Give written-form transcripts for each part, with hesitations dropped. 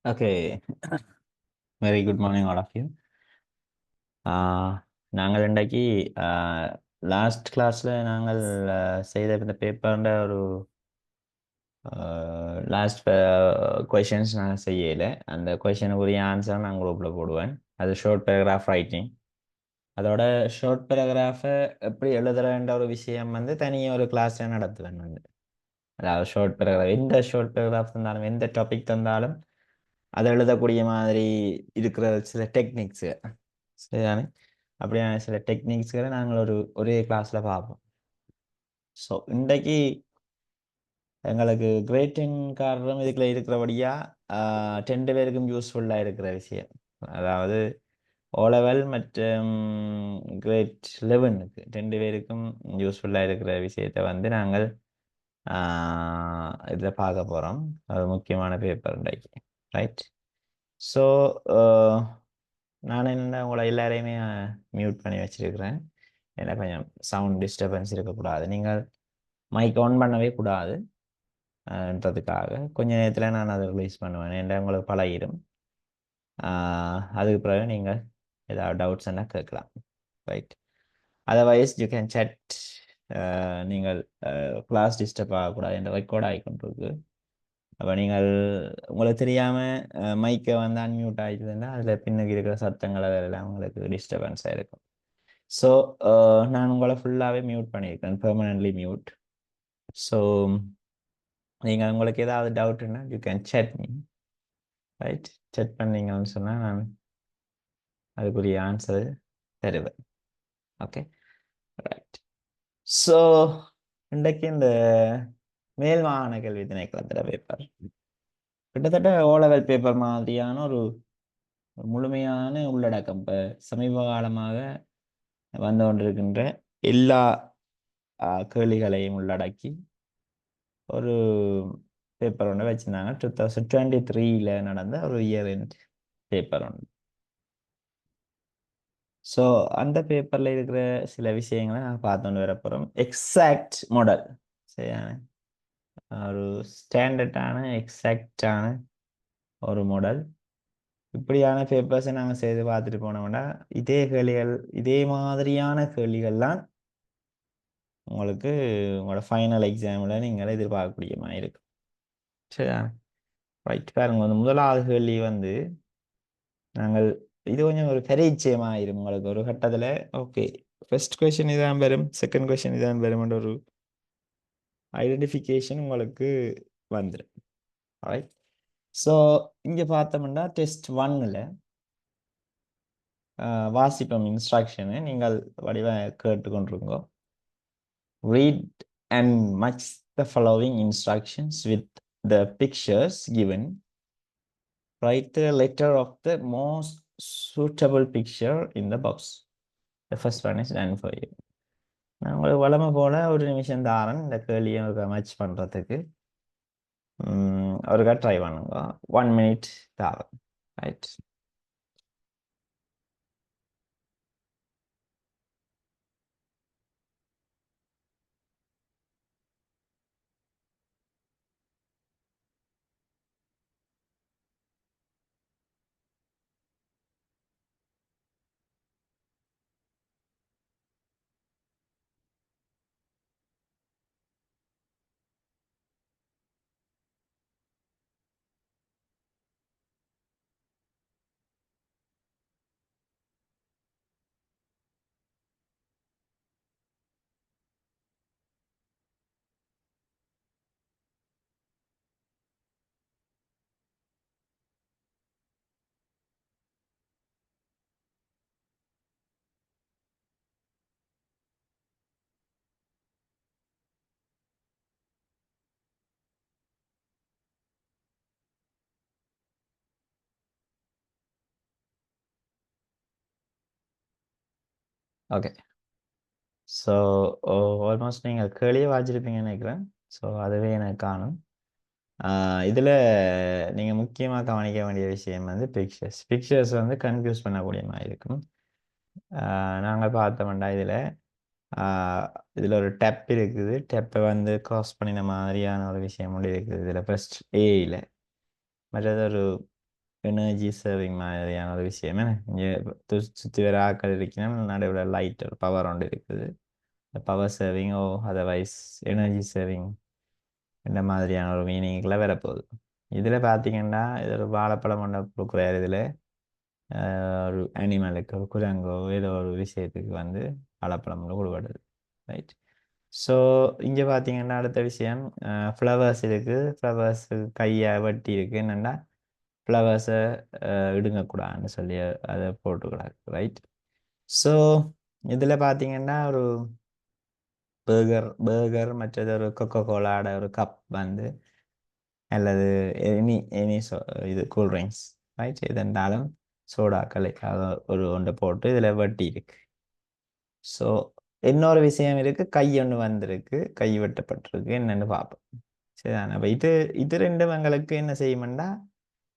Okay, very good morning, all of you. நாங்கள் இன்றைக்கு last கிளாஸில் நாங்கள் செய்த இந்த பேப்பர்ன்ற ஒரு லாஸ்ட் கொஷின்ஸ் நாங்கள் செய்யலை. அந்த கொஷனுக்குரிய ஆன்சர் நான் குரூப்பில் போடுவேன். அது ஷார்ட் பேராகிராஃப் ரைட்டிங். அதோட ஷார்ட் பேராகிராஃபை எப்படி எழுதுறன்ற ஒரு விஷயம் வந்து தனியாக ஒரு கிளாஸில் நடத்துவேன் வந்து. அதாவது ஷார்ட் பேராகிராஃப் எந்த ஷார்ட் பேராகிராஃப் தந்தாலும் எந்த டாபிக் தந்தாலும் அதை எழுதக்கூடிய மாதிரி இருக்கிற சில டெக்னிக்ஸு சரிதானே. அப்படியான சில டெக்னிக்ஸ்களை நாங்கள் ஒரே கிளாஸில் பார்ப்போம். ஸோ இன்றைக்கு எங்களுக்கு கிரேட்டின் காரணம் இதுக்குள்ள இருக்கிறபடியாக 2 பேருக்கும் யூஸ்ஃபுல்லாக இருக்கிற விஷயம். அதாவது ஓலெவல் மற்றும் கிரேட் 11க்கு 2 பேருக்கும் யூஸ்ஃபுல்லாக இருக்கிற விஷயத்தை வந்து நாங்கள் இதில் பார்க்க போகிறோம். அது முக்கியமான பேப்பர் இன்றைக்கு, ரைட்? ஸோ நான் என்ன உங்களை எல்லாரையுமே மியூட் பண்ணி வச்சிருக்கிறேன். ஏன்னா கொஞ்சம் சவுண்ட் டிஸ்டர்பன்ஸ் இருக்கக்கூடாது. நீங்கள் மைக் ஆன் பண்ணவே கூடாதுன்றதுக்காக கொஞ்ச நேரத்தில் நான் அதை ரிலீஸ் பண்ணுவேன். ஏன்னா உங்களுக்கு பழகிடும். அதுக்கு பிறகு நீங்கள் ஏதாவது டவுட்ஸ் என்ன கேட்கலாம், right? Otherwise you can chat. நீங்கள் கிளாஸ் டிஸ்டர்ப் ஆகக்கூடாது என்ற ரெக்கார்ட் ஆகிக்கொண்டிருக்கு. அப்போ நீங்கள் உங்களுக்கு தெரியாமல் மைக்கை வந்து அன்மியூட் ஆகிடுதுன்னா அதில் பின்னுக்கு இருக்கிற சத்தங்கள் அதெல்லாம் உங்களுக்கு டிஸ்டர்பன்ஸாக இருக்கும். ஸோ நான் உங்களை ஃபுல்லாகவே மியூட் பண்ணியிருக்கேன், பெர்மனன்ட்லி மியூட். ஸோ நீங்கள் உங்களுக்கு ஏதாவது டவுட்டுன்னா you can chat me, right? Check பண்ணீங்கன்னு சொன்னால் நான் அதுக்குரிய ஆன்சர் தருவேன். Okay, right. ஸோ இன்றைக்கு இந்த மேல் மாகாண கல்வி திணைக்களத்தில் பேப்பர் கிட்டத்தட்ட ஓலெவல் பேப்பர் மாதிரியான ஒரு முழுமையான உள்ளடக்கம். இப்போ சமீப காலமாக வந்து கொண்டிருக்கின்ற எல்லா கேள்விகளையும் உள்ளடக்கி ஒரு பேப்பர் ஒன்று வச்சுருந்தாங்க. 2023 நடந்த ஒரு இயர் எண்ட் பேப்பர் ஒன்று. ஸோ அந்த பேப்பரில் இருக்கிற சில விஷயங்களை நாங்கள் பார்த்துட்டு வர போகிறோம். எக்ஸாக்ட் மாடல், சரியான ஒரு ஸ்டாண்டர்டான எக்ஸாக்டான ஒரு மாடல். இப்படியான பேப்பர்ஸை நாங்கள் செய்து பார்த்துட்டு போனோம்னா இதே கேள்விகள், இதே மாதிரியான கேள்விகள்லாம் உங்களுக்கு உங்களோட ஃபைனல் எக்ஸாமில் நீங்கள் எதிர்பார்க்கக்கூடிய மாதிரி இருக்கும். சரியா, ரைட்? பாருங்க, வந்து முதலாவது கேள்வி வந்து நாங்கள் இது கொஞ்சம் ஒரு பரீட்சயமாக ஆயிரும் உங்களுக்கு ஒரு கட்டத்தில். ஓகே, ஃபர்ஸ்ட் கொஷின் இதான் வரும், செகண்ட் கொஷின் இதான் வரும்ன்ற ஒரு ஐடென்டிஃபிகேஷன் உங்களுக்கு வந்துடும், ரைட்? ஸோ இங்கே பார்த்தோம்னா டெஸ்ட் 1ல் வாசிப்பம் இன்ஸ்ட்ரக்ஷனு நீங்கள் வடிவாக கேட்டுக்கொண்டிருக்கோ. Read and match the following instructions with the pictures given. Write the letter of the most suitable picture in the box. The first one is done for you. நான் உங்களுக்கு வளமை போல ஒரு நிமிஷம் தாரன் இந்த கேள்வியை மேட்ச் பண்ணுறதுக்கு. ஒருக்கா ட்ரை பண்ணுங்க. 1 minute தாரன், ரைட்? ஓகே, ஸோ ஆல்மோஸ்ட் நீங்கள் கேள்வியை வாசிச்சிருப்பீங்கன்னு நினைக்கிறேன். ஸோ அதுவே எனக்கு காணும். இதில் நீங்கள் முக்கியமாக கவனிக்க வேண்டிய விஷயம் வந்து பிக்சர்ஸ் வந்து கன்ஃபியூஸ் பண்ணக்கூடிய மாதிரி இருக்கும். நாங்கள் பார்த்தோம்னா இதில் ஒரு டெப் இருக்குது. டெப்பை வந்து க்ராஸ் பண்ணின மாதிரியான ஒரு விஷயம் ஒன்று இருக்குது இதில் ஃபர்ஸ்ட் ஏயில். மற்றது ஒரு எனர்ஜி சேவிங் மாதிரியான ஒரு விஷயம் என்ன இங்கே சுற்றி வர ஆக்கள் இருக்கணும் நடுவில் லைட் ஒரு பவர் ஒன்று இருக்குது பவர் சேவிங் ஓ அதர்வைஸ் எனர்ஜி சேவிங் இந்த மாதிரியான ஒரு மீனிங்கில் வரப்போகுது இதில் பார்த்தீங்கன்னா இது ஒரு வாழைப்பழம் ஒன்று கொடுக்குறாரு இதில் ஒரு அனிமலுக்கு ஒரு குரங்கோ ஏதோ ஒரு விஷயத்துக்கு வந்து வாழைப்பழம் ஒன்று கொடுக்கப்படுது ரைட் ஸோ இங்கே பார்த்தீங்கன்னா அடுத்த விஷயம் ஃப்ளவர்ஸ் இருக்குது ஃப்ளவர்ஸு கையை வெட்டி இருக்குது என்னென்னா ஃப்ளவர்ஸை இடுங்கக்கூடாதுன்னு சொல்லி அதை போட்டுக்கூடாது ரைட் ஸோ இதில் பார்த்தீங்கன்னா ஒரு பேர்கர் மற்றது ஒரு கொக்கோ கோலாட ஒரு கப் வந்து அல்லது எனி இது கூல்ட்ரிங்க்ஸ் ரைட் எதென்றாலும் சோடாக்கள் ஒரு ஒன்றை போட்டு இதில் வெட்டி இருக்கு ஸோ இன்னொரு விஷயம் இருக்கு கை ஒன்று வந்திருக்கு கை வெட்டப்பட்டிருக்கு என்னன்னு பார்ப்போம் சரிதானே அப்போ இது ரெண்டும் எங்களுக்கு என்ன செய்யுமெண்டா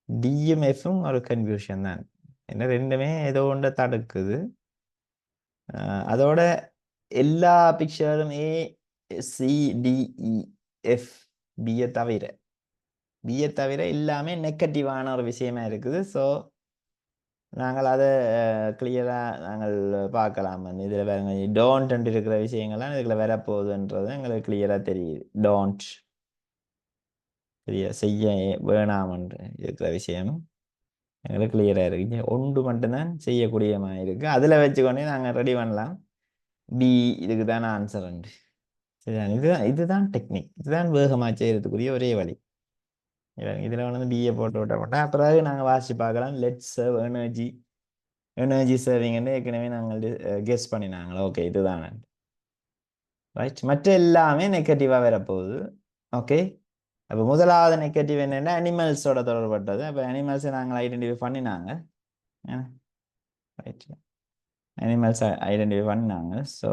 டிஎம்எஃப்பும் ஒரு கன்ஃபியூஷன் தான் ஏன்னா ரெண்டுமே ஏதோ ஒன்றை தடுக்குது அதோட எல்லா பிக்சரும் ACDEF பியை தவிர எல்லாமே நெகட்டிவான ஒரு விஷயமா இருக்குது ஸோ நாங்கள் அதை கிளியராக நாங்கள் பார்க்கலாம் வந்து இதில் வேற டோன்ட் இருக்கிற விஷயங்கள்லாம் இதில் வரப்போகுதுன்றது எங்களுக்கு கிளியராக தெரியுது டோன்ட் செய்ய வேணாமன்று இருக்கிற விஷயம் எங்களுக்கு கிளியராக இருக்கு ஒன்று மட்டும்தான் செய்யக்கூடிய மாதிரி இருக்குது அதில் வச்சுக்கொண்டே நாங்கள் ரெடி பண்ணலாம் பி இதுக்கு தானே ஆன்சர் உண்டு சரிதான் இதுதான் டெக்னிக் இதுதான் வேகமாக செய்யறதுக்குரிய ஒரே வழி இதில் வந்து பிஏ போட்டு விட்ட மாட்டேன் பிறகு நாங்கள் வாசித்து பார்க்கலாம் லெட்ஸ் சர்வ் எனர்ஜி சேவிங்னு ஏற்கனவே நாங்கள் கெஸ் பண்ணினாங்களா ஓகே இதுதான் ரைட் மற்ற எல்லாமே நெகட்டிவாக வரப்போகுது ஓகே அப்போ முதலாவது நெகட்டிவ் என்னென்னா அனிமல்ஸோட தொடர்பட்டது அப்போ அனிமல்ஸை நாங்கள் ஐடென்டிஃபை பண்ணினாங்க ரைட் அனிமல்ஸ் ஐடென்டிஃபை பண்ணாங்க ஸோ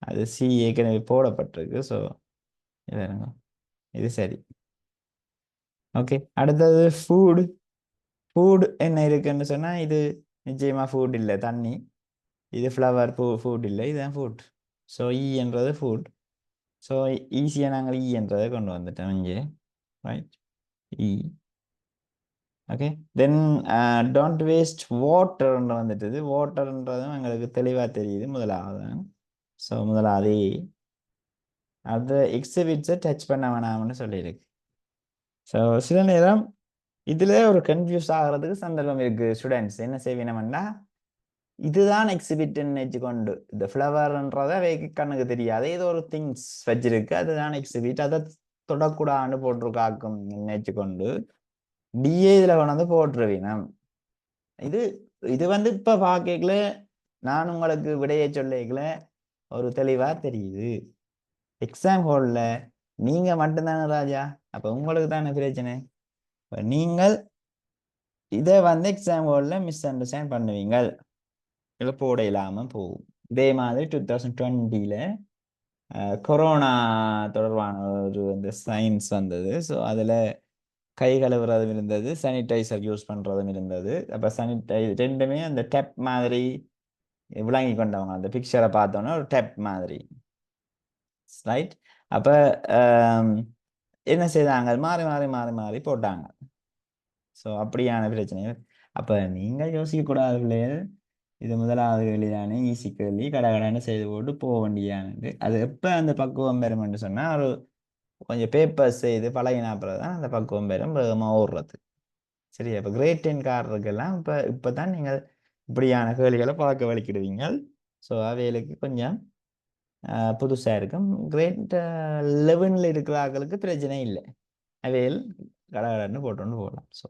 அது சி ஏற்கனவே போடப்பட்டிருக்கு ஸோ இது சரி ஓகே அடுத்தது ஃபுட் என்ன இருக்குன்னு சொன்னால் இது நிச்சயமாக ஃபுட் இல்லை தண்ணி இது ஃப்ளவர் ஃபுட் இல்லை இதுதான் ஃபுட் ஸோ என்றது ஃபுட் ஸோ ஈஸியாக நாங்கள் என்றதை கொண்டு வந்துட்டோம் இங்கே right okay then don't waste வாட்டர்ன்ற வந்துட்டுது வாட்டர்ன்றதும் எங்களுக்கு தெளிவாக தெரியுது முதலாவது ஸோ முதலாவது அது எக்ஸிபிட்ஸை டச் பண்ண வேணாம்னு சொல்லியிருக்கு ஸோ சில நேரம் இதில் ஒரு கன்ஃபியூஸ் ஆகிறதுக்கு சந்தர்ப்பம் இருக்குது ஸ்டூடெண்ட்ஸ் என்ன செய்வினோம்னா இதுதான் எக்ஸிபிட்னு வச்சுக்கொண்டு இந்த ஃப்ளவர்ன்றதை வைக்க கண்ணுக்கு தெரியாது ஏதோ ஒரு திங்ஸ் வச்சிருக்கு அதுதான் எக்ஸிபிட் அதை தொடக்கூடாதுன்னு போட்டிருக்காக்கும் நினைச்சுக்கொண்டு டிஏ இதில் கொண்டு போட்டுருவீனம் இது இது வந்து இப்போ பார்க்கல நான் உங்களுக்கு விடையை சொல்லிக்கல ஒரு தெளிவாக தெரியுது எக்ஸாம் ஹாலில் நீங்கள் மட்டும்தானே ராஜா அப்போ உங்களுக்கு தானே பிரச்சனை நீங்கள் இதை வந்து எக்ஸாம் ஹாலில் மிஸ் அண்டர்ஸ்டாண்ட் பண்ணுவீங்க இல்லை போட இல்லாமல் போகும் இதே மாதிரி 2020 கொரோனா தொடர்பான ஒரு இந்த சயின்ஸ் வந்தது ஸோ அதில் கை கழுவுறதும் இருந்தது சானிடைசர் யூஸ் பண்ணுறதும் இருந்தது அப்போ ரெண்டுமே அந்த டெப் மாதிரி விளங்கி கொண்டவங்க அந்த பிக்சரை பார்த்தோன்னா ஒரு டெப் மாதிரி ரைட் அப்போ என்ன செய்தாங்க மாறி மாறி மாறி மாறி போட்டாங்க ஸோ அப்படியான பிரச்சனை அப்போ நீங்கள் யோசிக்கக்கூடாது பிள்ளைகள் இது முதலாவது கேள்விதானே ஈஸி கேள்வி கடகடன்னு செய்து போட்டு போக வேண்டியானது அது எப்போ அந்த பக்குவம் பெறும்னு சொன்னால் ஒரு கொஞ்சம் பேப்பர்ஸ் செய்து பழகினா அப்புறம் தான் அந்த பக்குவம் பெறும் வேகமாக ஓடுறது சரி அப்போ கிரேட் 10 கார்டுக்கெல்லாம் இப்போ தான் நீங்கள் இப்படியான கேள்விகளை பழக்க வலிக்கிடுவீங்க ஸோ அவைகளுக்கு கொஞ்சம் புதுசாக இருக்கும் கிரேட் 11 இருக்கிற ஆட்களுக்கு பிரச்சனை இல்லை அவைகள் கடகடன்னு போட்டு போகலாம் so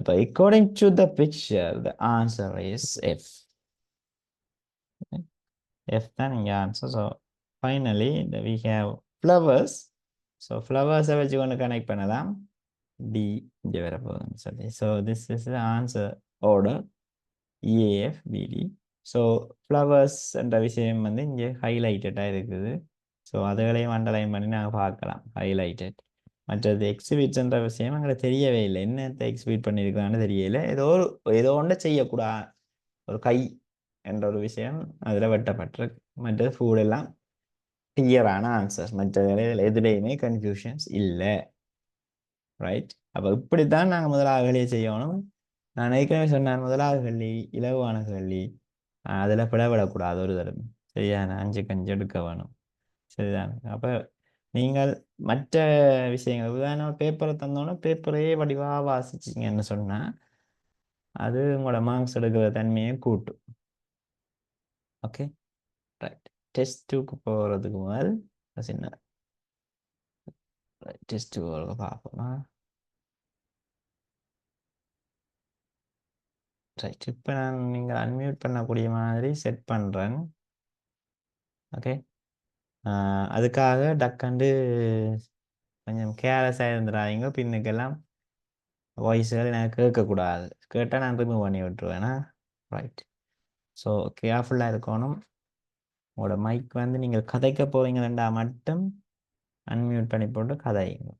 but according to the picture, the answer is F. F then the answer. So finally, we have flowers. So flowers are going to connect panadam D. So this is the answer order E A F B D. So flowers and the விஷயம் வந்து இங்கே ஹைலைட்டடாக இருக்குது so அதுகளையும் underline பண்ணி நாங்கள் பார்க்கலாம் highlighted மற்றது எக்ஸிபிட்ன்ற விஷயம் எங்களுக்கு தெரியவே இல்லை என்னத்தை எக்ஸிபிட் பண்ணியிருக்கலான்னு தெரியல ஏதோ ஒன்றை செய்யக்கூடாது ஒரு கை என்ற ஒரு விஷயம் அதில் வெட்டப்பட்டிருக்கு மற்றது ஃபுட் எல்லாம் கிளியரான ஆன்சர்ஸ் மற்ற எதுலேயுமே கன்ஃபியூஷன்ஸ் இல்லை ரைட் அப்போ இப்படித்தான் நாங்கள் முதலாக கேள்வியை செய்யணும். நான் ஏற்கனவே சொன்னேன், முதலாக கேள்வி இலகுவான கேள்வி. அதில் பிளவிடக்கூடாது ஒரு தடவை. சரியா, நான் 5க்கு 5 எடுக்க வேணும். சரிதான். அப்போ நீங்கள் மற்ற விஷயங்கள் உதாரணம் பேப்பரை தந்தோன்னே பேப்பரையே வடிவாக வாசிச்சிங்கன்னு சொன்னால் அது உங்களோட மார்க்ஸ் எடுக்கிற தன்மையை கூட்டும். Okay, right. டெஸ்ட் 2க்கு போகிறதுக்கு முதல் சின்ன டெஸ்ட் 2 பார்ப்போமா. ரைட், இப்போ நான் நீங்கள் அன்மியூட் பண்ணக்கூடிய மாதிரி செட் பண்ணுறேன். ஓகே, அதுக்காக டக்கண்டு கொஞ்சம் கேர்லெஸ்ஸாக இருந்துடாதீங்க. பின்னுக்கெல்லாம் வாய்ஸ்கள் எனக்கு கேட்கக்கூடாது. கேட்டால் நான் ரிமூவ் பண்ணி விட்டுருவேனா. ரைட், ஸோ கேர்ஃபுல்லாக இருக்கணும். உங்களோட மைக் வந்து நீங்கள் கதைக்க போறீங்கன்னா மட்டும் அன்மியூட் பண்ணி போட்டு கதைங்க.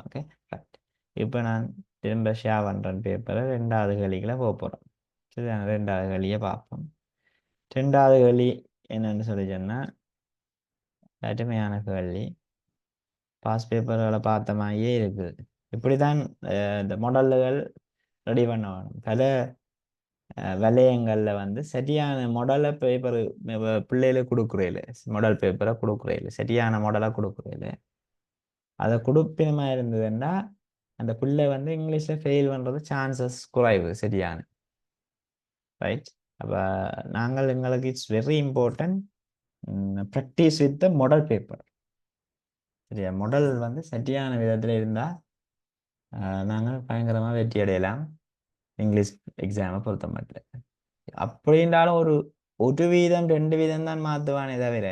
Okay, right. இப்போ நான் திரும்ப ஷேர் பண்ணுறேன் பேப்பரை. 2வது கேள்விகளை போக போகிறோம். சரி, 2வது கேள்வியை பார்ப்போம். 2வது கேள்வி என்னன்னு சொல்லி சொன்னால் கடுமையான கேள்வி. பாஸ் பேப்பர்களை பார்த்த மாதிரியே இருக்குது. இப்படி தான் இந்த மாடல்கள் ரெடி பண்ண வேணும். பல வலயங்களில் வந்து சரியான மாடலை பேப்பர் பிள்ளைகளுக்கு கொடுக்குறேன். மாடல் பேப்பரை கொடுக்குறேன், சரியான மாடலாக கொடுக்குறேன். அதை கொடுப்பினமா இருந்ததுன்னா அந்த பிள்ளை வந்து இங்கிலீஷில் ஃபெயில் பண்ணுறது சான்சஸ் குறைவு. சரியான ரைட். அப்போ நாங்கள் எங்களுக்கு it's very important practice with the model paper. சரியா, மாடல் வந்து சரியான விதத்தில் இருந்தால் நாங்கள் பயங்கரமாக வெற்றி அடையலாம் இங்கிலீஷ் எக்ஸாமை பொறுத்த மட்டும். அப்படின்றாலும் ஒரு 1% 2% தான் மாற்றுவானே தவிர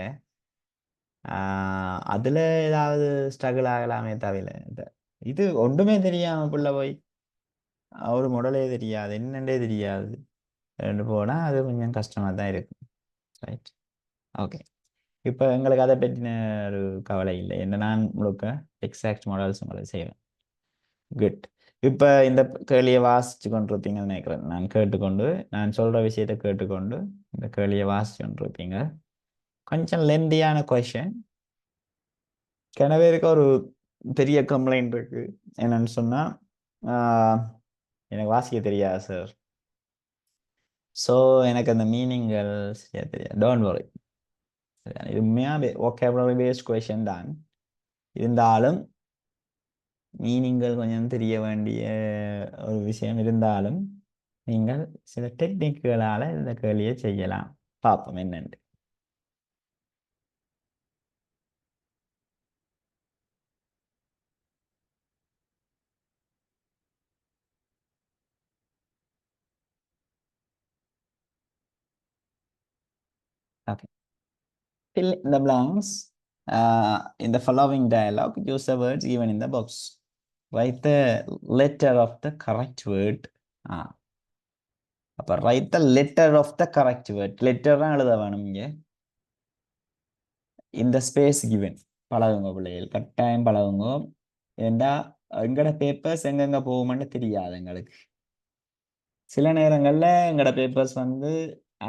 அதில் ஏதாவது ஸ்ட்ரகிள் ஆகலாமே தவிர இது ஒன்றுமே தெரியாமல் பிள்ளை போய் ஒரு மாடலே தெரியாது, என்னண்டே தெரியாது ரெண்டு போனால் அது கொஞ்சம் கஷ்டமாக தான் இருக்கும். Right, okay. இப்போ எங்களுக்கு அதை பற்றின ஒரு கவலை இல்லை. என்ன நான் முழுக்க எக்ஸாக்ட் மாடல்ஸ் உங்களுக்கு செய்வேன். குட். இப்போ இந்த கேள்வியை வாசித்து கொண்டிருப்பீங்கன்னு நினைக்கிறேன். நான் சொல்கிற விஷயத்தை கேட்டுக்கொண்டு இந்த கேள்வியை வாசித்து கொண்டிருப்பீங்க. கொஞ்சம் லெந்தியான கொஷன். கிணவேருக்கு ஒரு பெரிய கம்ப்ளைண்ட் இருக்கு. என்னன்னு சொன்னால் எனக்கு வாசிக்க தெரியாது சார். ஸோ எனக்கு அந்த மீனிங்கள் சரியா தெரியாது. Don't worry. இது உண்மையாக ஒகேபுலரி பேஸ்ட் கொஷன் தான். இருந்தாலும் மீனிங்கள் கொஞ்சம் தெரிய வேண்டிய ஒரு விஷயம் இருந்தாலும் நீங்கள் சில டெக்னிக்குகளால் இந்த கேள்வியை செய்யலாம். பார்ப்போம் என்னென்று. Okay, fill in the blanks in the following dialogue. Use the words given in the box. Write the letter of the correct word. அப்போ write the letter of the correct word. Letter தான் எழுத வேணும் இங்கே. இந்த space given பழகுங்க பிள்ளைகள், கட்டாயம் பழகுங்க. ஏண்டா எங்கட பேப்பர்ஸ் எங்கெங்க போகுமென்னு தெரியாது எங்களுக்கு. சில நேரங்களில் எங்கட பேப்பர்ஸ் வந்து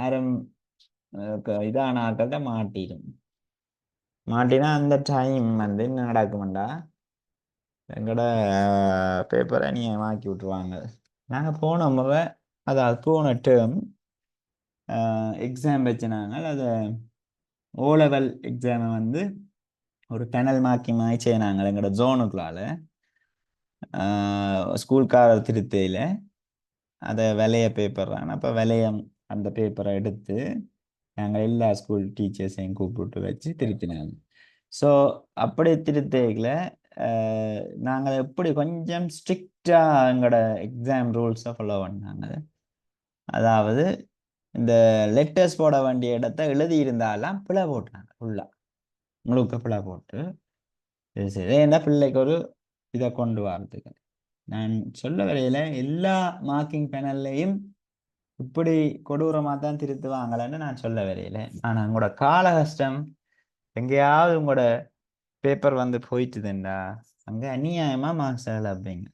ஆரம் இதான ஆட்கள்கிட்ட மாட்டினா அந்த டைம் வந்து என்ன நடக்குமெண்டா எங்கட பேப்பரை நீ மாக்கி விட்டுருவாங்க. நாங்கள் போன முறை, அதாவது போன டேர்ம் எக்ஸாம் வச்சுனாங்க. அதை ஓ லெவல் எக்ஸாமை வந்து ஒரு டனல் மார்க்கி மாதிரி செய்யினாங்க எங்களோட ஜோனுக்குள்ளால. ஸ்கூல்காரர் திருத்தையில் அதை விலைய பேப்பர் தான். அப்போ விலையம் அந்த பேப்பரை எடுத்து நாங்கள் எல்லா ஸ்கூல் டீச்சர்ஸையும் கூப்பிட்டு வச்சு திருத்தினாங்க. ஸோ அப்படி திருத்தைகளை நாங்கள் எப்படி கொஞ்சம் ஸ்ட்ரிக்டாக எங்களோட எக்ஸாம் ரூல்ஸை ஃபாலோ பண்ணாங்க. அதாவது இந்த லெட்டர்ஸ் போட வேண்டிய இடத்த எழுதியிருந்தாலாம் பிழை போட்டாங்க. ஃபுல்லாக முழுக்க பிழை போட்டு சரி ஏன்னா பிள்ளைக்கு ஒரு இதை கொண்டு வரதுக்கு நான் சொல்ல வரையில எல்லா மார்க்கிங் பேனல்லையும் இப்படி கொடூரமாக தான் திருத்துவாங்களேன்னு நான் சொல்ல வரையில. ஆனால் உங்களோட கால கஷ்டம் எங்கேயாவது உங்களோட பேப்பர் வந்து போயிட்டுதுண்டா அங்கே அநியாயமாக மார்க்ஸ் அப்படிங்க.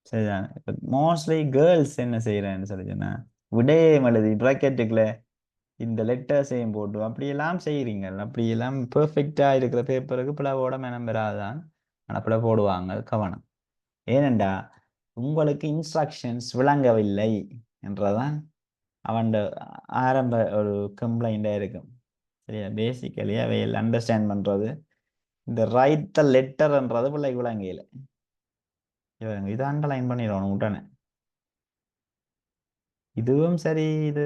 சரிதான். இப்போ மோஸ்ட்லி கேர்ள்ஸ் என்ன செய்கிறேன்னு சொல்லி சொன்னா விடையே எழுதி ப்ராக்கெட்டுக்குள்ள இந்த லெட்டர்ஸையும் போட்டு அப்படியெல்லாம் செய்கிறீங்க. அப்படியெல்லாம் பெர்ஃபெக்டாக இருக்கிற பேப்பருக்கு பிளவோட மெனம் பெறாதான் ஆனால் பிள போடுவாங்க. கவனம். ஏனெண்டா உங்களுக்கு இன்ஸ்ட்ரக்ஷன்ஸ் விளங்கவில்லை என்றதான் அவன் ஆரம்ப ஒரு கம்ப்ளைண்டாக இருக்கும். சரியா, பேசிக்கலி அவையில் அண்டர்ஸ்டாண்ட் பண்ணுறது இந்த ரைட் த லெட்டர்ன்றது பிள்ளைக்கு விளங்கையில் இது அண்டர்லைன் பண்ணிடணும் உடனே. இதுவும் சரி, இது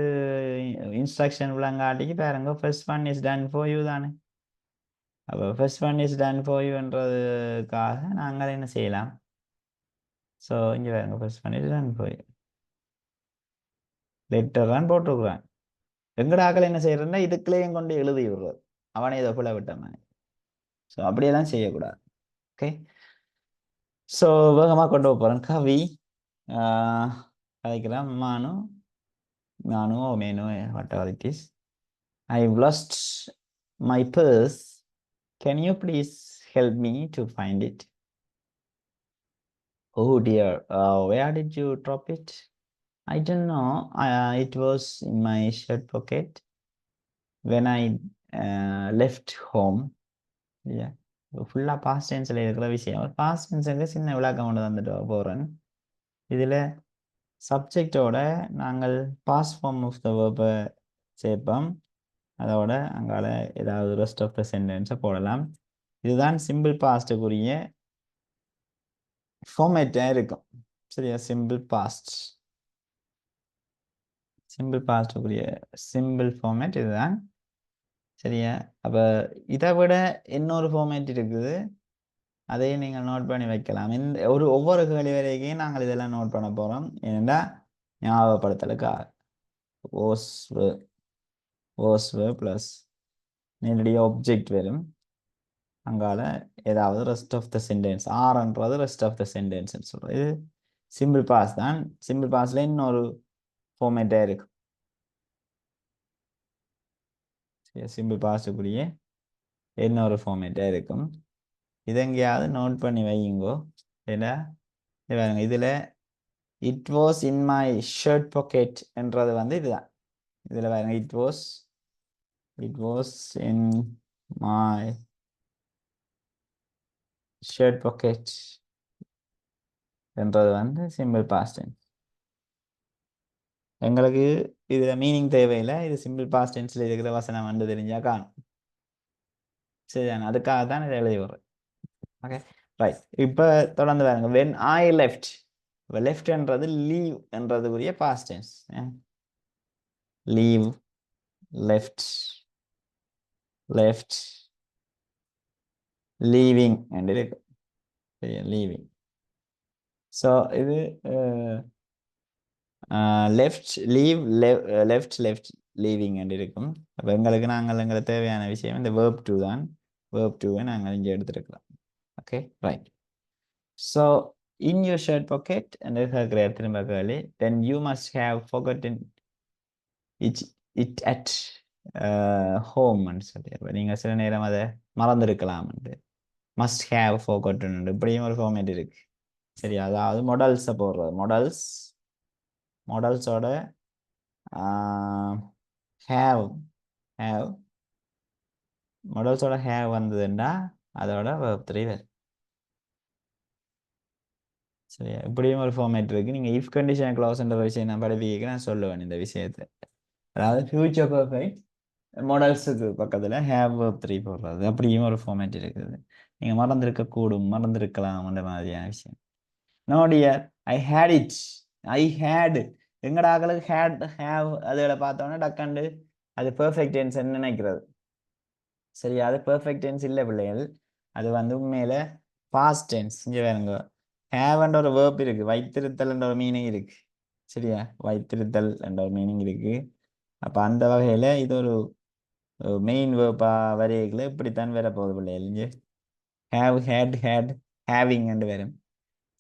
இன்ஸ்ட்ரக்ஷன் விளங்காட்டிக்கு பாருங்க, first one is done for you தானே. அப்போ first one is done for யூன்றதுக்காக நாங்கள் என்ன செய்யலாம்? ஸோ இங்கே பாருங்க, first one is done for you letter தான் போட்டிருக்குறான். எங்கடாக்கள் என்ன செய்யறதுன்னா இதுக்குள்ளேயும் கொண்டு எழுதி விடுறது, அவனை இதை புல விட்டவன். ஸோ அப்படியெல்லாம் செய்யக்கூடாது. ஓகே, ஸோ வேகமாக கொண்டு போகிறேன். கவி கதைக்கலாம். மானு நானு menu whatever it is. I've lost my purse. Can you please help me to find it? Oh dear, where did you drop it? I don't know. It was in my shirt pocket when I left home. Yeah. ஃபுல்லாக past டென்ஸில் இருக்கிற விஷயம். Past டென்ஸுக்கு சின்ன விளக்கம் கொண்டு வந்துட்டு போகிறேன். இதில் சப்ஜெக்டோட நாங்கள் பாஸ்ட் ஃபார்ம் ஆஃப் த வேர்பை சேர்ப்போம். அதோட அங்கால ஏதாவது ரெஸ்ட் ஆஃப் த சென்டென்ஸை போடலாம். இதுதான் சிம்பிள் பாஸ்ட்டுக்குரிய ஃபார்மேட்டாக இருக்கும். சரியா, சிம்பிள் பாஸ்ட்டுக்குரிய சிம்பிள் ஃபார்மேட் இதுதான். சரியா, அப்போ இதை விட இன்னொரு ஃபார்மேட் இருக்குது, அதையும் நீங்கள் நோட் பண்ணி வைக்கலாம். இந்த ஒவ்வொரு கேள்வி வரைக்கும் நாங்கள் இதெல்லாம் நோட் பண்ண போகிறோம். ஏன்னா ஞாபகப்படுத்தலுக்காக ஓஸ்வு ப்ளஸ் நேரடியாக ஆப்ஜெக்ட் வரும். அங்கால ஏதாவது ரெஸ்ட் ஆஃப் த சென்டென்ஸ், ஆர்ன்றது ரெஸ்ட் ஆஃப் த சென்டென்ஸ்ன்னு சொல்கிறோம். இது சிம்பிள் பாஸ் தான். சிம்பிள் பாஸில் இன்னொரு ஃபார்மேட்டாக இருக்கும். சிம்பிள் பாஸுக்குரிய இன்னொரு ஃபார்மேட்டாக இருக்கும். இதை எங்கேயாவது நோட் பண்ணி வையுங்கோ. ஏன்னா இதில் it was in my shirt pocket என்றது வந்து இதுதான். இதில் பாருங்க, it was in my shirt pocket என்றது வந்து சிம்பிள் பாஸ்ட் டென்ஸ். எங்களுக்கு இதில் மீனிங் தேவையில்லை, இது சிம்பிள் பாஸ்ட் டென்ஸில் இருக்கிற வசனம் வந்து தெரிஞ்சா காணும். சரிதானே, அதுக்காக தான் இதை எழுதி வர்றேன். Okay right. இப்போ தொடர்ந்து பாருங்க, வென் ஐ லெஃப்ட். இப்போ லெஃப்ட்ன்றது லீவ் என்றதுக்குரிய past tense. Leave, left, leaving என்று இருக்கு. சரியா, லீவிங். ஸோ இது லெஃப்ட், லீவ், லெஃப்ட் லீவிங் என்று இருக்கும். அப்போ எங்களுக்கு தேவையான விஷயம் இந்த வேர்ப் டூ தான். வேர்ப் டூவை நாங்கள் இங்கே எடுத்துருக்கலாம். Okay right. So in your shirt pocket என்று கேட்குற திரும்ப கேள்வி, then you must have forgotten it at home சொல்லி. நீங்கள் சில நேரம் அதை மறந்துருக்கலாம். மஸ்ட் ஹேவ் forgotten இப்படியும் ஒரு ஃபார்மேட் இருக்கு. சரி, அதாவது மொடல்ஸை போடுறது. மொடல்ஸோட ஹேவ் மொடல்ஸோட ஹேவ் வந்ததுன்னா அதோட verb 3 வரும். சரியா, இப்படியும் ஒரு ஃபார்மேட் இருக்கு. நீங்கள் இஃப் கண்டிஷன் க்ளாஸ்ன்ற விஷயம் நான் படிப்பிக்க நான் சொல்லுவேன் இந்த விஷயத்தை. அதாவது ஃபியூச்சர் பர்ஃபெக்ட் மாடல்ஸுக்கு பக்கத்தில் ஹேவ் verb 3 போடுறது, அப்படியும் ஒரு ஃபார்மேட் இருக்குது. நீங்கள் மறந்துருக்கக்கூடும், மறந்துருக்கலாம் அந்த மாதிரியான விஷயம். No dear, I hate it. எங்கட ஆக்களுக்கு ஹேவ் அதுகளை பார்த்தோன்னே டக்காண்டு அது பெர்ஃபெக்ட் டென்ஸ் நினைக்கிறது. சரி, அது பெர்ஃபெக்ட் டென்ஸ் இல்லை பிள்ளைகள். அது வந்து உண்மையில பாஸ்ட் டென்ஸ். இங்கே வேறுங்க, ஹேவ்ன்ற ஒரு வேர்ப் இருக்கு, வைத்திருத்தல் என்ற ஒரு மீனிங் இருக்கு. சரியா, வைத்திருத்தல் என்ற ஒரு மீனிங் இருக்கு. அப்போ அந்த வகையில் இது ஒரு மெயின் வேர்ப்பா வரைகளை இப்படித்தான் வேற போகுது பிள்ளைகள். இங்கே ஹேவ், ஹேட், ஹேவிங் என்று வரும்.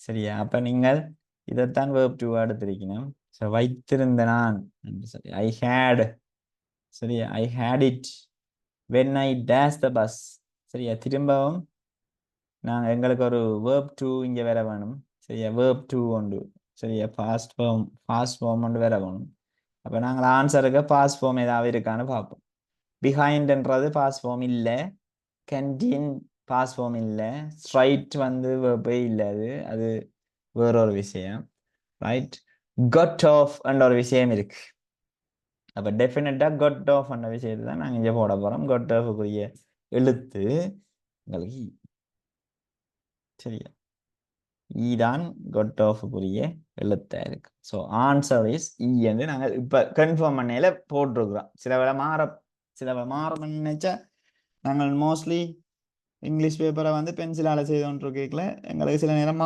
சரியா, அப்போ நீங்கள் இதைத்தான் வேர்ப் டூ எடுத்திருக்கணும். ஸோ வைத்திருந்த நான் என்று சொல்லி ஐ ஹேட். சரியா, I hate it when I dash the bus. சரியா, திரும்பவும் நாங்கள் எங்களுக்கு ஒரு வேர்ப் டூ இங்கே வேற வேணும். சரியா, வேர்ப் டூ உண்டு. சரியா, ஃபாஸ்ட் ஃபார்ம் ஒன்று வேற வேணும். அப்போ நாங்கள் ஆன்சருக்கு பாஸ்ட் ஃபார்ம் ஏதாவது இருக்கான்னு பார்ப்போம். பிஹைண்ட்ன்றது பாஸ்ட் ஃபார்ம் இல்லை, கேன்டீன் பாஸ்ட் ஃபார்ம் இல்லை, ஸ்ட்ரைட் வந்து வேர்பே இல்லை. அது வேறொரு விஷயம். ரைட், கட் ஆஃப் என்ற ஒரு விஷயம் இருக்கு. அப்போ டெஃபினட்டாக கட் ஆஃப் என்ற விஷயத்தை தான் நாங்கள் இங்கே போட போகிறோம். கட் ஆஃபுக்குரிய எழுத்து உங்களுக்கு சரியா ஈதான் கட் ஆஃபுக்குரிய எழுத்தா இருக்கு. ஸோ ஆன்சர் இஸ் இ என்று நாங்கள் இப்போ கன்ஃபார்ம் பண்ணையில் போட்டிருக்கிறோம். சில வேலை மாறணும்னு நினைச்சா நாங்கள் மோஸ்ட்லி இங்கிலீஷ் பேப்பரை வந்து பென்சிலால் செய்தோன்ற கேட்கல எங்களுக்கு சில நேரம்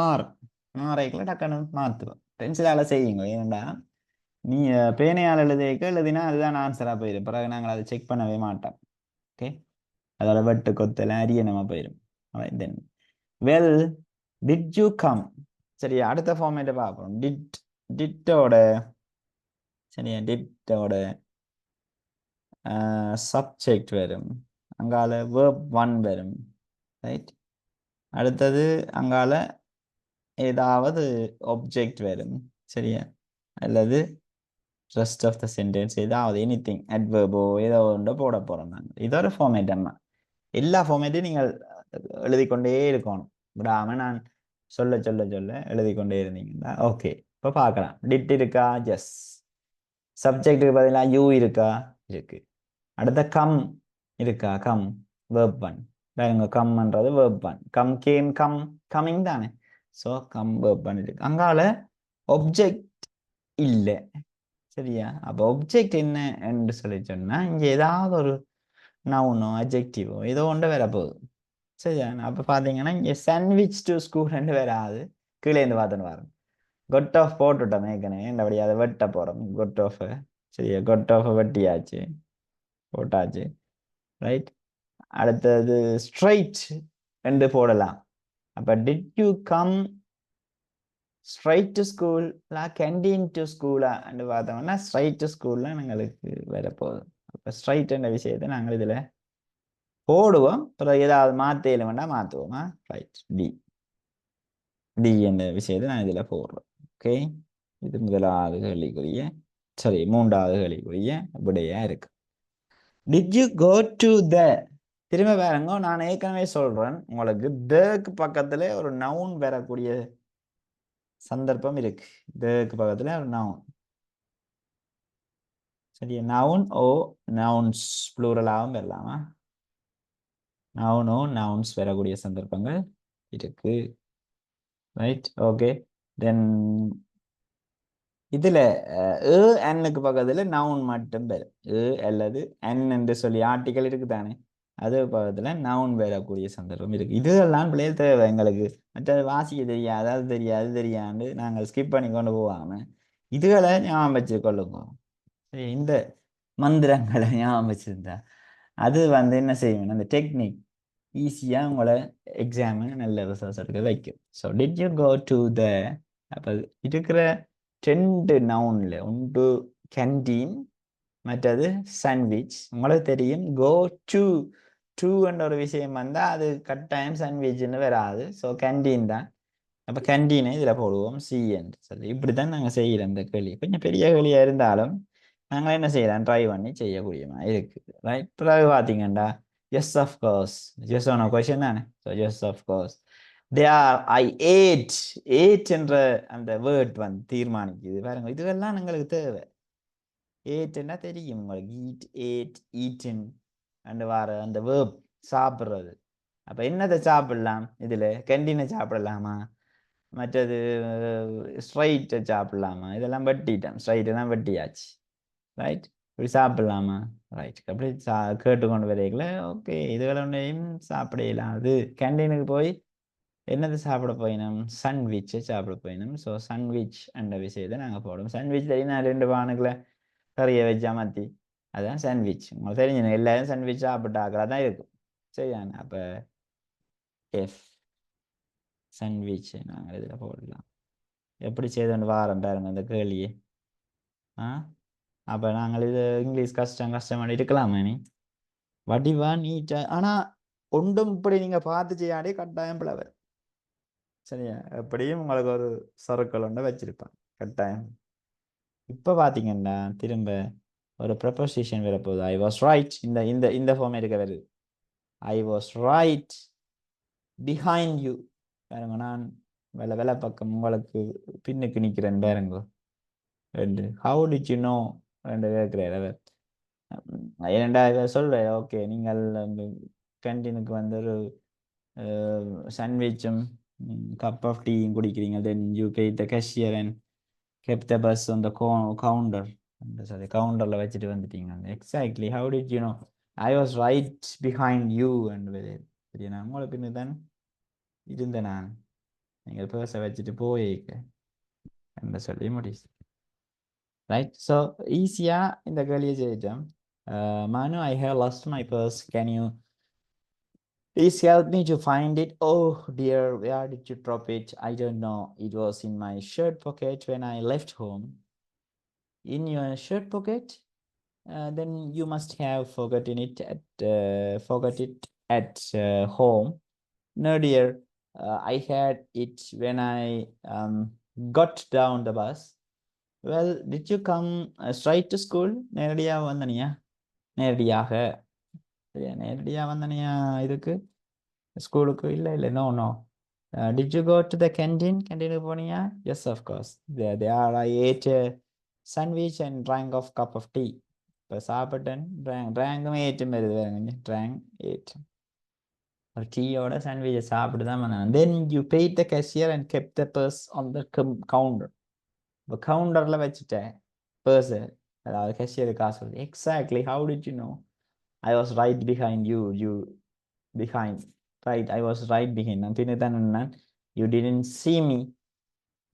மாறைக்கல டக்குன்னு மாற்றுவோம். பென்சிலால் செய்யுங்க. ஏன்டா நீ பேனையால் எழுதினா அதுதான் ஆன்சராக போயிடும். பிறகு நாங்கள் அதை செக் பண்ணவே மாட்டோம். ஓகே, அதோட வெட்டு கொத்தல அரிய நம்ம போயிடும். தென் வெல் டிட் யூ கம். சரியா, அடுத்த ஃபார்மேட்டை பார்ப்போம். டிட்டோட சரியா டிட்டோட சப்ஜெக்ட் வரும், அங்கால வேர்ப் 1 வரும். ரைட், அடுத்தது அங்கால ஏதாவது ஆப்ஜெக்ட் வரும். சரியா, அல்லது ரெஸ்ட் ஆஃப் த சென்டென்ஸ் ஏதாவது எனிதிங் அட்வர்போ ஏதோ ஒன்று போட போகிறோம். நாங்கள் இதோட ஃபார்மேட் அம்மா எல்லா ஃபார்மேட்டையும் நீங்கள் எழுதி கொண்டே இருக்கணும். விடாமல் நான் சொல்ல சொல்ல சொல்ல எழுதி கொண்டே இருந்தீங்கன்னா ஓகே. இப்போ பார்க்கலாம். டிட் இருக்கா? எஸ். சப்ஜெக்டுக்கு பதிலாக யூ இருக்கா? இருக்கு. அடுத்த கம் இருக்கா? Come verb 1. பாருங்க, கம்ன்றது verb 1. Come came come coming தானே. ஸோ கம் வேர்ப் 1 இருக்கு. அங்கால ஒப்ஜெக்ட் இல்லை. சரியா, அப்போ ஒப்ஜெக்ட் என்ன என்று சொல்லி சொன்னால் இங்கே ஏதாவது ஒரு நவுனோ அட்ஜெக்டிவோ ஏதோ ஒன்று வர போகுது. சரியா, அப்போ பார்த்தீங்கன்னா இங்கே சாண்ட்விச் டு ஸ்கூல் வராது. கீழே இருந்து பார்த்துன்னு வரோம். கொட் ஆஃப் போட்டுட்டோம் ஏற்கனவே. என்னபடி அதை வெட்ட போகிறோம். கொட் ஆஃப். சரியா, கொட் ஆஃப் வெட்டியாச்சு, போட்டாச்சு. ரைட், அடுத்தது ஸ்ட்ரைட் என்று போடலாம். அப்போ did you come straight to school canteen to ஸ்கூலா என்று பார்த்தோம்னா ஸ்ட்ரைட் டு ஸ்கூல்லாம் எங்களுக்கு வரப்போகுது. அப்போ ஸ்ட்ரைட் என்ற விஷயத்தை நாங்கள் இதில் போடுவோம். அப்புறம் ஏதாவது மாற்ற வேண்டாம் மாற்றுவோமா. ரைட், டி என்ற விஷயத்தை நான் இதில் போடுறோம். ஓகே, இது முதலாவது கேள்விக்குரிய மூன்றாவது கேள்விக்குரிய விடையா இருக்கு. Did you go to the. திரும்ப பாருங்க, நான் ஏற்கனவே சொல்றேன் உங்களுக்கு தக்கு பக்கத்துல ஒரு நவுன் வரக்கூடிய சந்தர்ப்பம் இருக்கு. தக்கு பக்கத்துல ஒரு நவுன். சரியா, நவுன் ஓ நவுன்ஸ் ப்ளூரலாகவும் வரலாமா. நவுனோ நவுன்ஸ் வரக்கூடிய சந்தர்ப்பங்கள் இருக்கு. Right, okay. தென் இதுல என்னுக்கு பக்கத்துல நவுன் மட்டும் வரும். அல்லது என் என்று சொல்லி ஆர்டிக்கல் இருக்கு தானே, அது பக்கத்துல நவுன் வரக்கூடிய சந்தர்ப்பம் இருக்கு. இதெல்லாம் பிள்ளைகள் தேவை எங்களுக்கு. மற்றது வாசிக்க தெரியாது, அது தெரியாது தெரியாது நாங்கள் ஸ்கிப் பண்ணி கொண்டு போவாம இதுகளை ஞாபகம் வச்சு கொள்ளுங்க. சரி, இந்த மந்திரங்களை ஞாபகம் வச்சிருந்தா அது வந்து என்ன செய்யணும், அந்த டெக்னிக் ஈஸியாக உங்களை எக்ஸாமு நல்ல ரிசல்ட்ஸ் எடுக்க வைக்கும். So did you go to the. அப்போ இருக்கிற 2 நவுன்ல ஒன்று கேண்டீன், மற்றது சாண்ட்விச். உங்களுக்கு தெரியும் கோ டு டூ என்ற ஒரு விஷயம் வந்தால் அது கட்டாயம் சாண்ட்விச்னு வராது. ஸோ கேண்டீன் தான். அப்போ கேண்டீனை இதில் போடுவோம் சிஎன் சொல்லி. இப்படி தான் நாங்கள் செய்கிறோம். இந்த கேள்வி கொஞ்சம் பெரிய கேள்வியாக இருந்தாலும் நாங்கள் என்ன செய்யலாம், ட்ரை பண்ணி செய்யக்கூடிய மாதிரி இருக்குது. ரைட், பிறகு பார்த்தீங்கன்னா எஸ் ஆஃப் கோர்ஸ். எஸ் ஆன கொஷின் தானே. So yes of course they are I ate என்ற அந்த வேர்ட் வந்து தீர்மானிக்குது. பாருங்க, இதுவெல்லாம் எங்களுக்கு தேவை. ஏட்னா தெரியும் உங்களுக்கு, ஈட் ஏட் ஈட்டின் அண்டு வார அந்த வேர்ப் சாப்பிட்றது. அப்போ என்னத்தை சாப்பிடலாம், இதில் கேண்டீனை சாப்பிடலாமா, மற்றது ஸ்ட்ரைட்டை சாப்பிடலாமா, இதெல்லாம் வெட்டிட்டோம். ஸ்ட்ரைட்டு தான் வெட்டியாச்சு. ரைட், இப்படி சாப்பிடலாமா. ரைட், அப்படி கேட்டுக்கொண்டு வரையில ஓகே இதுகளை ஒன்றையும் சாப்பிடலாம். அது கேண்டீனுக்கு போய் என்னது சாப்பிட போயினோம், சாண்ட்விட்சை சாப்பிட போயினோம். ஸோ சாண்ட்விச் என்ற விஷயத்தை நாங்கள் போடுவோம். சாண்ட்விச் தெரியும், 2 பானுக்குள்ள கறியை வச்சா மாற்றி அதுதான் சாண்ட்விச். உங்களுக்கு தெரிஞ்சுங்க, எல்லாரும் சாண்ட்விச் சாப்பிட்டாக்களாக தான் இருக்கும். சரியான அப்போ எஃப் சாண்ட்விச் நாங்கள் இதில் போடலாம். எப்படி செய்தோன்னு வாரம் பாருங்க இந்த கேள்வியை. அப்போ நாங்கள் இது இங்கிலீஷ் கஷ்டமாக இருக்கலாமா நீ வடிவா நீட்டா. ஆனால் ஒன்றும் இப்படி நீங்கள் பார்த்து செய்யாடே கட்டாயம் பிளவர். சரியா, எப்படியும் உங்களுக்கு ஒரு சறுக்கள் ஒன்று வச்சிருப்பான் கட்டாயம். இப்போ பார்த்தீங்கன்னா திரும்ப ஒரு ப்ரப்போசிஷன் வரப்போகுது. ஐ வாஸ் ரைட். இந்த இந்த இந்த ஃபார்ம் இருக்க வருது. ஐ வாஸ் ரைட் பிஹைண்ட் யூ. பாருங்க, நான் வெலை பக்கம் உங்களுக்கு பின்னுக்கு நிக்கிறேன் பாருங்க ரெண்டு ஹவு டிட் யூ நோ ரெண்டு கேட்கிறார் அவர் ஏன்டா இதை சொல்றேன் ஓகே நீங்கள் அந்த கேன்டீனுக்கு வந்து ஒரு சாண்ட்விச்சும் கப் ஆஃப் டீயும் குடிக்கிறீங்க then you pay the cashier and kept the bus on the counter sorry கவுண்டர்ல வச்சுட்டு வந்துட்டீங்க exactly how did you know I was right behind you and சரி நான் உங்களை பின்னு தான் இருந்தேன் நான் நீங்கள் பேச வச்சுட்டு போயிருக்க என்று சொல்லி முடிச்சு ரைட் ஸோ ஈஸியா இந்த கேள்வியை செய்யிட்டோம் Manu, I have lost my purse. Can you please help me to find it? Oh dear, where did you drop it? I don't know. It was in my shirt pocket when I left home. In your shirt pocket? Then you must have forgot it at home. No, dear. I had it when I got down the bus. Well, did you come straight to school? நேரடியாக வந்தனியா நேரடியாக சரியா நேரடியாக வந்தனியா இதுக்கு ஸ்கூலுக்கு இல்லை இல்லை no no did you go to the canteen கேன்டீனுக்கு போனியா yes of course there I ate a sandwich and drank of cup of tea இப்போ சாப்பிட்டேன் ட்ராங்கும் ஏற்றும் வருது வேறுங்க ட்ராங் ஏட் ஒரு டீயோட சாண்ட்விச்சை சாப்பிட்டு தான் வந்தேன் then you paid the cashier and kept the purse on the counter இப்போ கவுண்டரில் வச்சுட்டேன் பர்ஸு அதாவது கேஷியர் காசு வருது exactly how did you know I was right behind you behind right I was right behind நான் பின்ன தான் நின்னேன் you didn't see me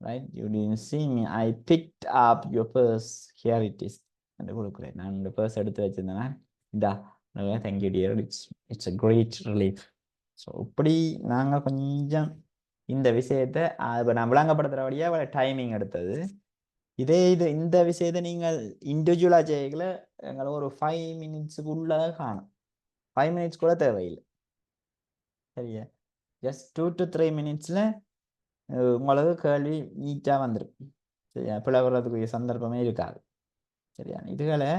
right you didn't see me I picked up your purse here it is அந்த கொடுக்குறேன் நான் இந்த purse எடுத்து வச்சிருந்தேன்னா இதா thank you dear it's a great relief so இப்படி நாங்கள் கொஞ்சம் இந்த விஷயத்தை இப்போ நான் விளங்கப்படுத்துகிற வழியாக டைமிங் எடுத்தது இந்த விஷயத்தை நீங்கள் இண்டிவிஜுவலாக செய்யல எங்களை ஒரு 5 மினிட்ஸுக்குள்ள காணும் 5 மினிட்ஸ் கூட தேவையில்லை சரியா ஜஸ்ட் 2 to 3 மினிட்ஸில் உங்களுக்கு கேள்வி நீட்டாக வந்துடும் சரியா பிளவுறதுக்குரிய சந்தர்ப்பமே இருக்காது சரியா இதுகளை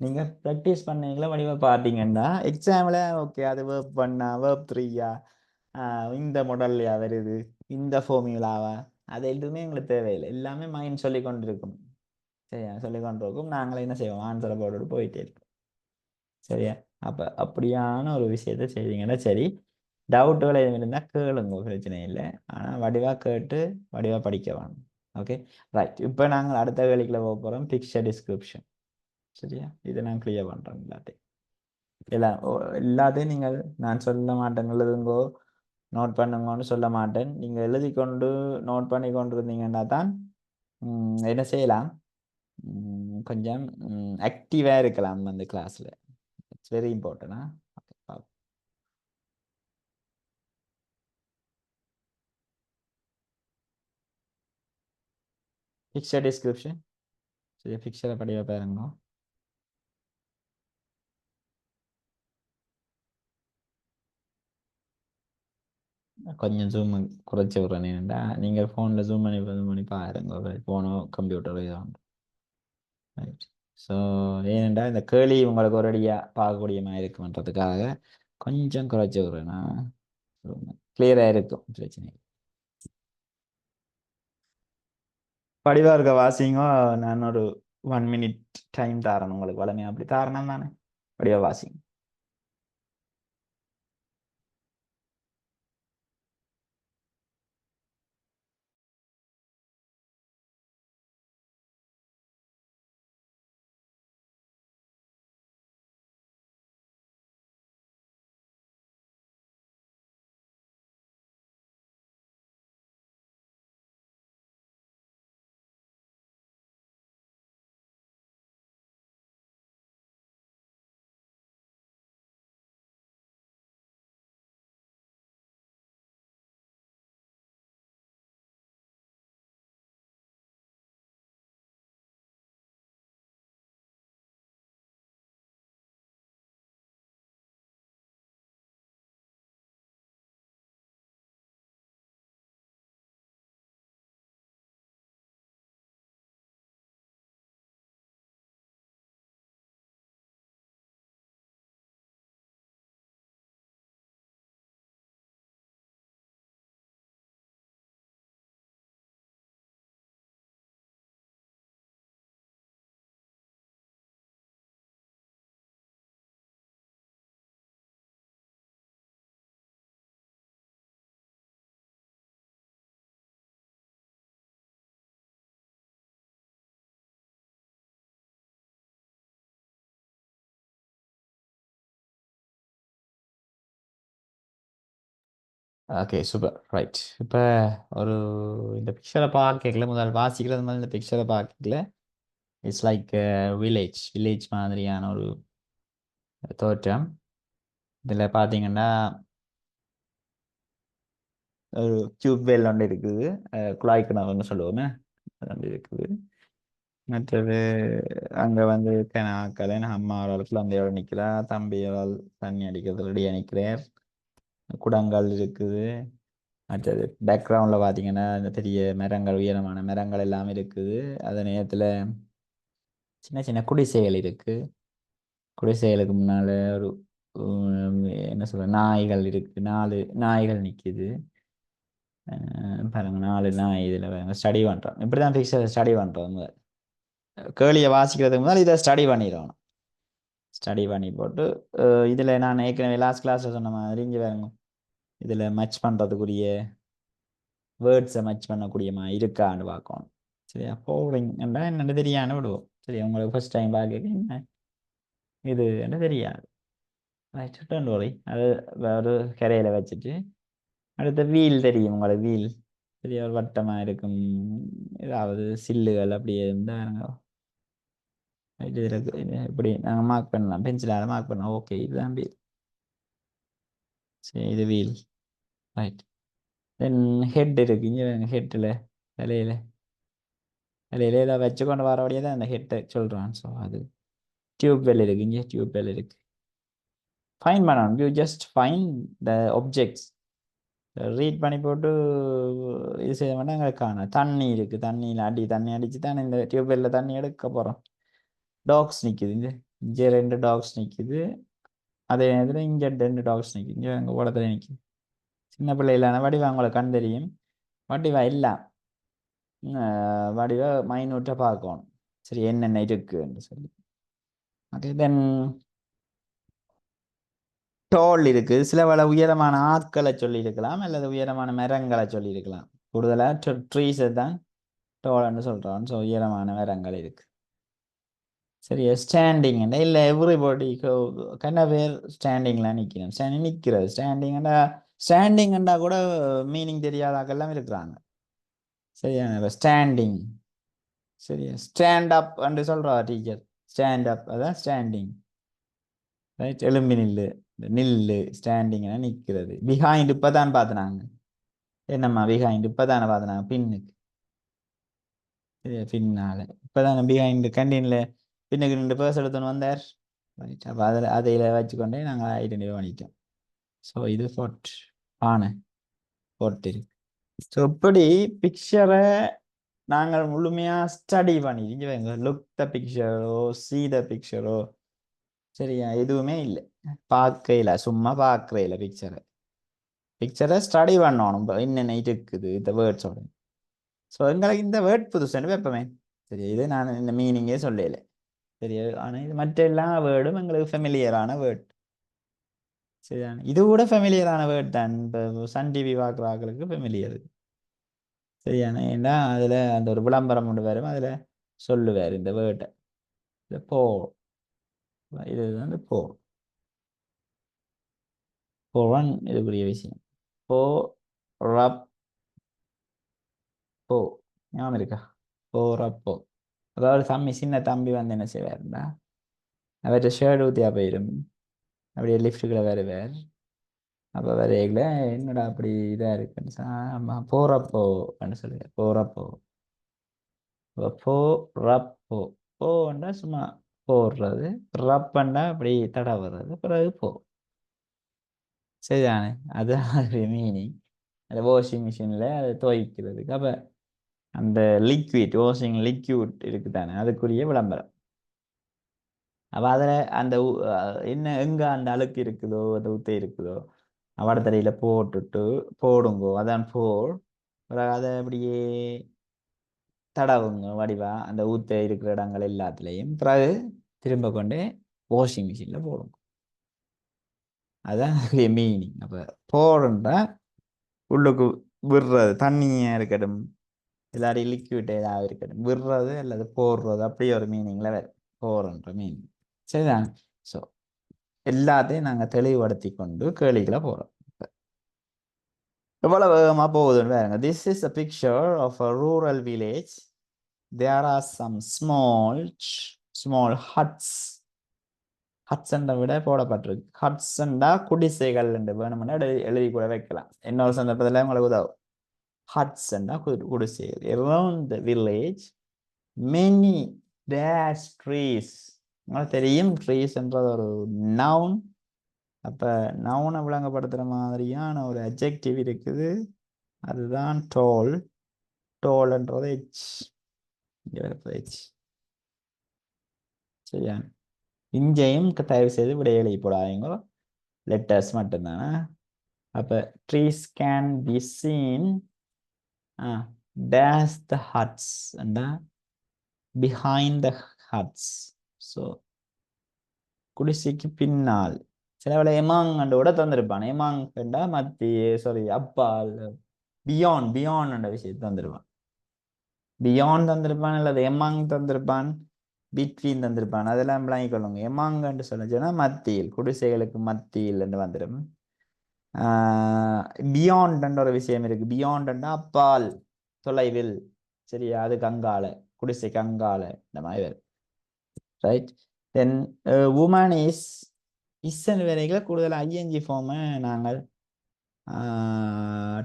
நீங்கள் ப்ராக்டிஸ் பண்ணீங்களா வடிவாக பார்த்தீங்கன்னா எக்ஸாமில் ஓகே அது வேர்ப் பண்ணா வேர்ப் 3யா இந்த மாடல்லையா வருது இந்த ஃபார்முலாவா அது எதுவுமே எங்களுக்கு தேவையில்லை எல்லாமே மைண்ட் சொல்லி கொண்டு இருக்கும் சரியா சொல்லி கொண்டு இருக்கும் நாங்களே என்ன செய்வோம் ஆன்சரை போட்டுட்டு போயிட்டே இருக்கோம் சரியா அப்போ அப்படியான ஒரு விஷயத்த செய்வீங்கன்னா சரி டவுட்டுகள் எதுவும் இருந்தால் கேளுங்க பிரச்சனை இல்லை ஆனால் வடிவாக கேட்டு வடிவாக படிக்க வேணும் ஓகே ரைட் இப்போ நாங்கள் அடுத்த வேலைக்குள்ள போக போகிறோம் பிக்சர் டிஸ்கிரிப்ஷன் சரியா இதை நான் கிளியர் பண்ணுறேன் எல்லாத்தையும் நீங்கள் நான் சொல்ல மாட்டேன் எழுதுங்கோ நோட் பண்ணுங்கன்னு சொல்ல மாட்டேன் நீங்கள் எழுதி கொண்டு நோட் பண்ணி கொண்டு இருந்தீங்கன்னா தான் என்ன செய்யலாம் கொஞ்சம் ஆக்டிவாக இருக்கலாம் அந்த கிளாஸில் இட்ஸ் வெரி இம்பார்ட்டன்டா பிக்சர் டிஸ்கிரிப்ஷன் சரி பிக்சரை படிவா பாருங்க கொஞ்சம் ஜூம் குறைச்சி விட்றேன்டா நீங்கள் ஃபோனில் ஜூம் பண்ணி பாருங்க ஃபோனோ கம்ப்யூட்டரோ இதை ரைட் ஸோ ஏனெண்டா இந்த கேள்வி உங்களுக்கு ஒரு அடியாக பார்க்கக்கூடிய மாதிரி இருக்குன்றதுக்காக கொஞ்சம் குறைச்சி விட்றேன்னா கிளியராக இருக்கும் பிரச்சனை படிவாக இருக்க வாசிங்கோ நான் ஒரு 1 மினிட் டைம் தரணும் உங்களுக்கு வளமையாக அப்படி தாரணம் தானே படிவாக வாசிங்க ஓகே சூப்பர் ரைட். இப்போ ஒரு இந்த பிக்சரை பார்க்கல, முதல் வாசிக்கிறது மாதிரி இந்த பிக்சரை பார்க்கல, இட்ஸ் லைக் வில்லேஜ் வில்லேஜ் மாதிரியான ஒரு தோற்றம். இதில் பார்த்தீங்கன்னா ஒரு டியூப் வெல் ஒன்று இருக்குது, குழாய் கிணறுன்னு சொல்லுவோமே, அது ஒன்று இருக்குது. மற்றது அங்கே வந்து கனாக்களை அம்மா அவர்கள் குழந்தையோட நிற்கிறா, தம்பியால் தண்ணி அடிக்கிறது ரெடியாக நிற்கிறார், குடங்கள் இருக்குது. மற்றது பேக்ரவுண்டில் பார்த்தீங்கன்னா இந்த பெரிய மரங்கள், உயரமான மரங்கள் எல்லாம் இருக்குது. அதே நேரத்தில் சின்ன சின்ன குடிசைகள் இருக்கு. குடிசைகளுக்கு முன்னால ஒரு என்ன சொல்ற நாய்கள் இருக்கு, 4 நாய்கள் நிக்குது. பாருங்க 4 நாய் இதில் ஸ்டடி பண்ணுறோம். இப்படி தான் பிக்சர் ஸ்டடி பண்ணுறோம். முதல் கேளியை வாசிக்கிறதுக்கு முதல் இதை ஸ்டடி பண்ணிடணும். ஸ்டடி பண்ணி போட்டு இதில் நான் ஏற்கனவே லாஸ்ட் கிளாஸில் சொன்ன மாதிரி இங்கே வேறுங்க இதில் மச் பண்ணுறதுக்குரிய வேர்ட்ஸை மச் பண்ணக்கூடியமா இருக்கான்னு பார்க்கணும். சரியா, போடுறீங்கன்னா என்னென்னு தெரியான்னு விடுவோம். சரி, உங்களுக்கு ஃபர்ஸ்ட் டைம் பார்க்க என்ன இது என்ன தெரியாது. Right, don't worry. அது ஒரு கரையில் வச்சுட்டு அடுத்த வீல் தெரியும் உங்களுக்கு, வீல் சரியா ஒரு வட்டமாக இருக்கும். ஏதாவது சில்லுகள் அப்படியே இருந்தால் இது இருக்கு. இப்படி நாங்கள் மார்க் பண்ணலாம், பென்சிலால் மார்க் பண்ணலாம். ஓகே, இதுதான் வீல். சரி, இது வீல். ரைட். தென் ஹெட் இருக்கு. இங்கே ஹெட்டில் தலையில் தலையில் ஏதாவது வச்சு கொண்டு வரபடியே தான் அந்த ஹெட்டை சொல்கிறான். ஸோ அது டியூப் வெல் இருக்கு. இங்கே டியூப் வெல் இருக்கு. ஃபைன் பண்ணணும். You just find the objects. Read பண்ணி போட்டு இது செய்ய மாட்டேன். எங்களுக்கு காணும் தண்ணி இருக்குது. தண்ணியில் தண்ணி அடித்து தான் இந்த டியூப்வெல்லில் தண்ணி எடுக்க போகிறோம். டாக்ஸ் நிற்குது. இங்கே இங்கே 2 டாக்ஸ் நிற்குது. அதே நேரத்தில் இங்கே 2 டாக்ஸ் நிற்குது. இங்கே எங்கள் ஓடத்துல நிற்குது. சின்ன பிள்ளைகளான வடிவா உங்களுக்கு கண் தெரியும். வடிவா எல்லாம் வடிவா மைனூட்டாக பார்க்கணும். சரி, என்னென்ன இருக்குன்னு சொல்லி. ஓகே, தென் டோல் இருக்குது. சில பல உயரமான ஆட்களை சொல்லியிருக்கலாம், அல்லது உயரமான மரங்களை சொல்லியிருக்கலாம். கூடுதலாக ட்ரீஸை தான் டோல்னு சொல்கிறோம். ஸோ உயரமான மரங்கள் இருக்கு. சரியா, ஸ்டாண்டிங் இல்லை எவ்ரிபடி கண்ண பேர் ஸ்டாண்டிங்லாம் நிற்கணும். ஸ்டாண்டிங் நிற்கிறது. ஸ்டாண்டிங்கண்டா கூட மீனிங் தெரியாதாக்கெல்லாம் இருக்கிறாங்க. சரியா, ஸ்டாண்டிங். சரியா, ஸ்டாண்ட் அப் என்று சொல்கிறா டீச்சர். ஸ்டாண்ட் அப் அதான் ஸ்டாண்டிங். ரைட், எலும்பி நில்லு, நில்லு. ஸ்டாண்டிங்னா நிற்கிறது. பிஹைண்ட் இப்போ தான் பார்த்துனாங்க. என்னம்மா பிஹைண்ட் இப்போ தானே பார்த்துனாங்க, பின்னுக்கு. சரியா, பின்னால இப்போ தானே பிஹைண்ட் கண்டீனில் பின்னுக்கு 2 பேர்ஸ் எடுத்துன்னு வந்தார். ரைட், அப்போ அதில் வச்சுக்கொண்டே நாங்கள் ஐடென்டிஃபை பண்ணிட்டோம். ஸோ இது ஃபோர்ட், பானை ஃபோர்ட் இருக்கு. ஸோ இப்படி பிக்சரை நாங்கள் முழுமையாக ஸ்டடி பண்ணி இங்கே லுக் த பிக்சரோ சி த பிக்சரோ சரியா எதுவுமே இல்லை. பார்க்கையில் சும்மா பார்க்குறையில பிக்சரை ஸ்டடி பண்ணணும். என்னென்ன இருக்குது இந்த வேர்ட்ஸோட. ஸோ எங்களுக்கு இந்த வேர்ட் புதுசுன்னு வைப்பமே. சரி, இது நான் இந்த மீனிங்கே சொல்லலை. சரி, ஆனால் இது மற்ற எல்லா வேர்டும் எங்களுக்கு ஃபெமிலியரான வேர்ட். சரிதானே, இது கூட ஃபெமிலியரான வேர்ட் தான். இப்போ சன் டிவி பார்க்குற ஆட்களுக்கு ஃபெமிலியர். சரியானே, ஏன்னா அதில் அந்த ஒரு விளம்பரம் கொண்டு வரும், அதில் சொல்லுவார் இந்த வேர்ட்டை. இது போ, இது வந்து போவன் இதுக்குரிய விஷயம். போ ரப் போ, ஞாபகம் இருக்கா? போ ரப்போ. அதாவது சின்ன தம்பி வந்து என்ன செய்வாருன்னா அவர்கிட்ட ஷேர்ட் ஊற்றியா போயிடும். அப்படியே லிஃப்ட்டுக்குள்ள வருவார். அப்போ வரையில என்னடா அப்படி இதாக இருக்குன்னு ஆமா போகிறப்போ அப்படின்னு சொல்லுவார். போகிறப்போ போ ரப்போ. போண்டா சும்மா போடுறது, ரப்பண்டா அப்படி தடவுறது, பிறகு போ. சரிதானே, அது மீனிங். அந்த வாஷிங் மிஷினில் அதை துவைக்கிறதுக்கு அப்போ அந்த லிக்விட் வாஷிங் லிக்விட் இருக்குதானே அதுக்குரிய விளம்பரம். அப்போ அதில் அந்த என்ன எங்கே அந்த அழுக்கு இருக்குதோ அந்த ஊத்தை இருக்குதோ அவடத்தலையில் போட்டுட்டு போடுங்கோ, அதான் போர். பிறகு அதை அப்படியே தடவுங்க வடிவா அந்த ஊத்த இருக்கிற இடங்கள் எல்லாத்துலேயும். பிறகு திரும்ப கொண்டு வாஷிங் மிஷினில் போடுங்க. அதுதான் மீனிங். அப்போ போடுன்றா உள்ளுக்கு விடுறது, தண்ணியாக இருக்கட்டும் இல்லாட்டி லிக்விட் ஏதாவது இருக்கட்டும், விடுறது அல்லது போடுறது, அப்படி ஒரு மீனிங்கில் வரும் போடுன்ற மீனிங். சரிதான். ஸோ எல்லாத்தையும் நாங்கள் தெளிவுபடுத்தி கொண்டு கேள்விகளை போகிறோம். எவ்வளவு வேகமா போகுதுன்னு பாருங்க. This is a picture of a rural village. There are some small huts. ஹட்ஸ்ன்ற விட போடப்பட்டிருக்கு. ஹட்ஸ்ண்டா குடிசைகள் வேணும்னா எழுதி கூட வைக்கலாம். இன்னொரு சந்தர்ப்பத்தில் உங்களுக்கு உதவும். ஹட்ஸ்ண்டா குடிசைகள். Around the village many dash trees. உங்களுக்கு தெரியும் ட்ரீஸ்ன்றது ஒரு நவுன். அப்ப நவுனை விளங்கப்படுத்துற மாதிரியான ஒரு அட்ஜெக்டிவ் இருக்குது. அதுதான் டோல். டோல்ன்றது எச். சரியா? இங்கேயும் தயவு செய்து விடைய எழுதி போடாதீங்க. லெட்டர்ஸ் மட்டும்தானே. அப்ப trees can be seen dash the huts அண்டா பிஹைண்ட் த ஹட்ஸ். ஸோ குடிசைக்கு பின்னால் சில வேலை எமாங் கூட தந்திருப்பான். எமாங் கண்டா மத்திய அப்பால் பியாண்ட் விஷயத்தை தந்திருப்பான். பியாண்ட் தந்திருப்பான் அல்லது எமாங் தந்திருப்பான், பிட்வீன் தந்திருப்பான். அதெல்லாம் விளங்கிக் கொள்ளுங்க. எமாங்கன்னு சொல்லுச்சுன்னா மத்தியில், குடிசைகளுக்கு மத்தியில் என்று வந்துடும். பியாண்ட் ஒரு விஷயம் இருக்கு. பியாண்ட் அப்பால், தொலைவில். சரியா? அதுக்கு அங்கால, குடிசைக்கு அங்கால இந்த மாதிரி வரும். ரைட். தென் உமன் இஸ்ன்னு வேலைகளை கூடுதல் ஐஎன்ஜி ஃபார்மை நாங்கள்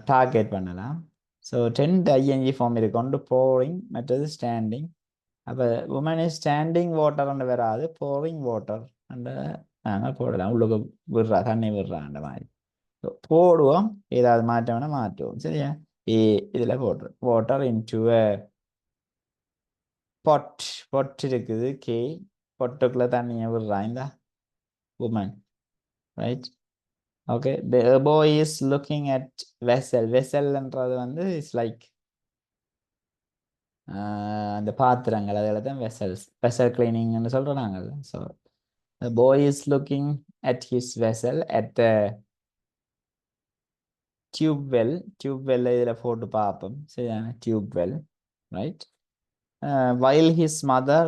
டார்கெட் பண்ணலாம். ஸோ 10 ஐஎன்ஜி ஃபார்ம் இருக்கு. ஒன்று போரிங், மற்றது ஸ்டாண்டிங். அப்போ உமன் இஸ் ஸ்டாண்டிங் வாட்டர்ன்னு வராது, போரிங் வாட்டர் அந்த நாங்கள் போடலாம். உள்ளுக்கு விடுறா, தண்ணி விடுறா அந்த மாதிரி போடுவோம். ஏதாவது மாற்றம்னா மாற்றுவோம். சரியா? இதில் போடுறோம். Water into பொட். பொட் இருக்குது. பொட்டுக்குள்ள தண்ணியை விடுறா இந்த woman. Right. Okay. The boy is looking at vessel. vesselன்றது இஸ் லைக் அந்த பாத்திரங்கள், அதில் தான் வெசல் கிளீனிங்னு சொல்கிறோம் நாங்கள். So the boy is looking at his vessel at the tube well. tube well இதில் போட்டு பார்ப்போம். சரியான? tube well. Right. while his mother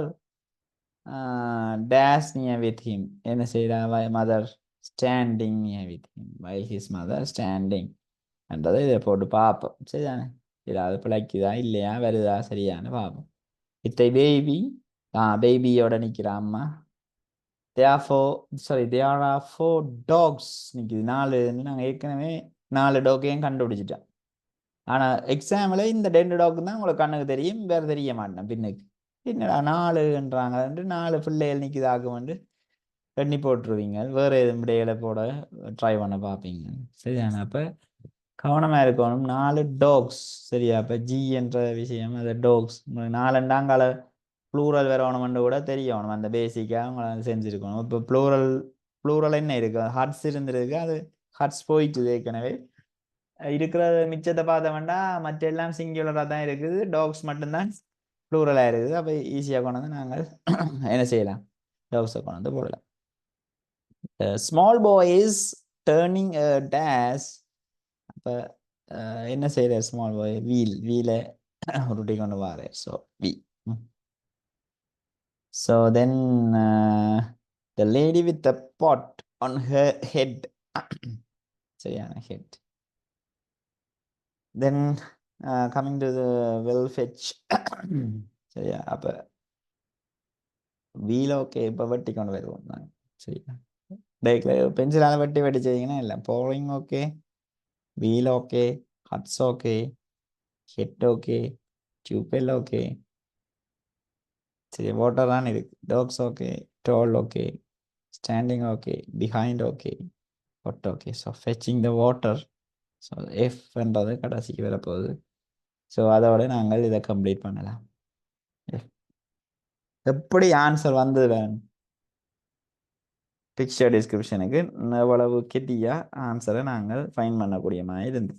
dash near with him. என்ன செய்யறா? mother standing near with him. while his mother standing என்றதை இதை போட்டு பார்ப்போம். சரிதானே? ஏதாவது பிழைக்குதா இல்லையா, வருதா சரியானு பார்ப்போம். இத்தை பேபி பேபியோட நிற்கிற அம்மா. there are 4 dogs நிற்குது. 4 நாங்கள் ஏற்கனவே 4 டோக்கையும் கண்டுபிடிச்சிட்டோம். ஆனால் எக்ஸாமில் இந்த 2 டாக்கு தான் உங்களுக்கு கண்ணுக்கு தெரியும், வேறு தெரிய மாட்டேன் பின்னுக்கு. என்னடா 4ன்றாங்க, 4 பிள்ளைகள் நிற்குதாக்கும் வந்து எண்ணி போட்டுருவீங்க. வேறு எதுவும் விடைகளை போட ட்ரை பண்ண பார்ப்பீங்க. சரிதானே? அப்போ கவனமாக இருக்கணும். 4 டாக்ஸ். சரியா? அப்போ ஜி என்ற விஷயம் அது டாக்ஸ். 4ண்டாங்கால ப்ளூரல் வரணும்னு கூட தெரியணும். அந்த பேசிக்காக அவங்கள செஞ்சுருக்கணும். இப்போ ப்ளூரல் என்ன இருக்கு? ஹட்ஸ் இருந்திருக்கு, அது ஹட்ஸ் போயிட்டு ஏற்கனவே இருக்கிற மிச்சத்தை பார்த்த வேண்டாம். மற்ற எல்லாம் சிங்குலராக தான் இருக்குது, டாக்ஸ் மட்டும்தான் ப்ளூரலாக இருக்குது. அப்போ ஈஸியாக கொண்டு வந்து நாங்கள் என்ன செய்யலாம்? டாக்ஸை கொண்டு வந்து போடலாம். Small boy is turning dash. அப்போ என்ன செய்யற ஸ்மால் பாய்? வீலை உருட்டி கொண்டு வாரு. So we. So then the lady with the pot on her head. சரியான? Head. then coming to the well fetch. சரியா? அப்போ வீல் ஓகே. இப்போ வெட்டி கொண்டு வருவோம் நாங்கள். சரியா? பென்சிலால் வெட்டி செய்யுங்கன்னா இல்லை. Boring okay, wheel okay, huts okay, head okay, tube well okay. சரி, வாட்டர் தான் இருக்கு. Dogs okay, doll okay, standing okay, behind okay, pot okay. So fetching the water. So எஃப்ன்றது கடைசிக்கு வரப்போகுது. ஸோ அதோட நாங்கள் இதை கம்ப்ளீட் பண்ணலாம். எப்படி ஆன்சர் வந்தது வேணும்? பிக்சர் டிஸ்கிரிப்ஷனுக்கு எவ்வளவு கிட்டியா ஆன்சரை நாங்கள் ஃபைன் பண்ணக்கூடிய மாதிரி இருந்து.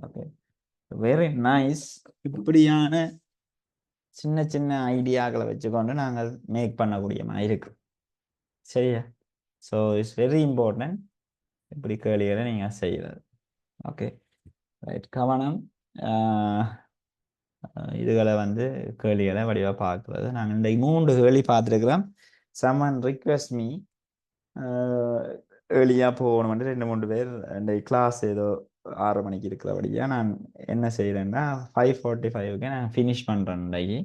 Okay, very nice. இப்படியான சின்ன சின்ன ஐடியாக்களை வச்சுக்கொண்டு நாங்கள் மேக் பண்ணக்கூடிய மாதிரி இருக்கு. சரியா? ஸோ இட்ஸ் வெரி இம்பார்ட்டன்ட் இப்படி கேள்விகளை நீங்கள் செய்கிறது. Okay, right. கவனம். இதுகளை கேள்விகளை வடிவாக பார்க்குறது. நாங்கள் இந்த 3 கேள்வி பார்த்துருக்குறோம். சம்மன் ரிக்வெஸ்ட் மீ ஏர்லியாக போகணும்னு 2-3 பேர் இந்த கிளாஸ் ஏதோ 6 மணிக்கு இருக்கிறபடியா நான் என்ன செய்கிறேன்னா 5:45க்கு நான் ஃபினிஷ் பண்ணுறேன் இன்றைக்கு.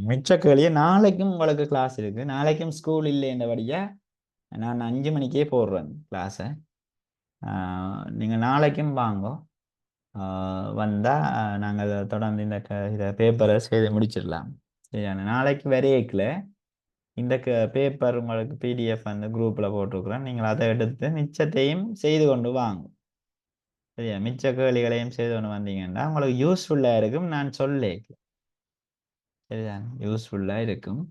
மிச்ச கேள்வியே நாளைக்கும் உங்களுக்கு கிளாஸ் இருக்குது, நாளைக்கும் ஸ்கூல் இல்லைன்றபடியா நான் 5 மணிக்கே போடுறேன் கிளாஸை. நீங்கள் நாளைக்கும் வாங்க, வந்தால் நாங்கள் தொடர்ந்து இந்த இதை பேப்பரை செய்து முடிச்சிடலாம். சரியான நாளைக்கு வரையக்கில் இந்த பேப்பர் உங்களுக்கு பிடிஎஃப் அந்த குரூப்பில் போட்டிருக்குறேன், நீங்கள் அதை எடுத்து மிச்சத்தையும் செய்து கொண்டு வாங்க. சரியா, மிச்ச கேள்விகளையும் செய்து கொண்டு வந்தீங்கன்னா உங்களுக்கு யூஸ்ஃபுல்லாக இருக்கும். நான் சொல்லே சரியா, யூஸ்ஃபுல்லாக இருக்கும்.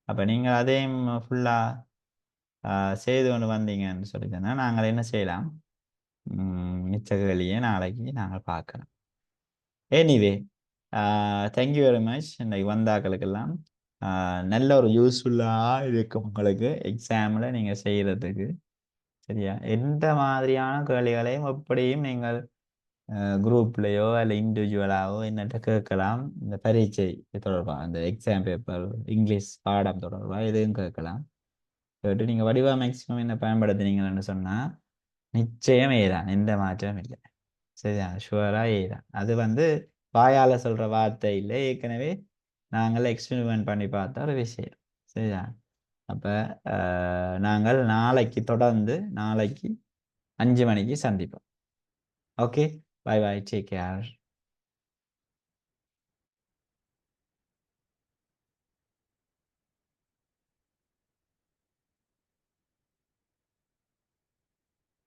அப்போ நீங்கள் அதையும் ஃபுல்லாக செய்து கொண்டு வந்தீங்கன்னு சொல்லி சொன்னால் நாங்கள் என்ன செய்யலாம், மிச்ச கேள்வியை நாளைக்கு நாங்கள் பார்க்கலாம். Anyway, thank you very much. இன்றைக்கு வந்தாக்களுக்கெல்லாம் நல்ல ஒரு யூஸ்ஃபுல்லாக இருக்கும் உங்களுக்கு எக்ஸாமில் நீங்கள் செய்கிறதுக்கு. சரியா, எந்த மாதிரியான கேள்விகளையும் எப்படியும் நீங்கள் குரூப்லேயோ இல்லை இண்டிவிஜுவலாகவோ என்னட்ட கேட்கலாம். இந்த பரீட்சை தொடர்பாக, அந்த எக்ஸாம் பேப்பர் இங்கிலீஷ் பாடம் தொடர்பாக எதுவும் கேட்கலாம். கேட்டு நீங்கள் வடிவா மேக்ஸிமம் என்ன பயன்படுத்தினீங்கன்னு சொன்னால் நிச்சயம் ஏதான், எந்த மாற்றமும் இல்லை. சரியா, ஷுவராக ஏதான். அது வந்து வாயால் சொல்கிற வார்த்தை இல்லை, ஏற்கனவே நாங்கள் எக்ஸ்பெரிமெண்ட் பண்ணி பார்த்த ஒரு விஷயம். சரியா, அப்போ நாங்கள் நாளைக்கு தொடர்ந்து நாளைக்கு 5 மணிக்கு சந்திப்போம். Okay, bye bye, take care.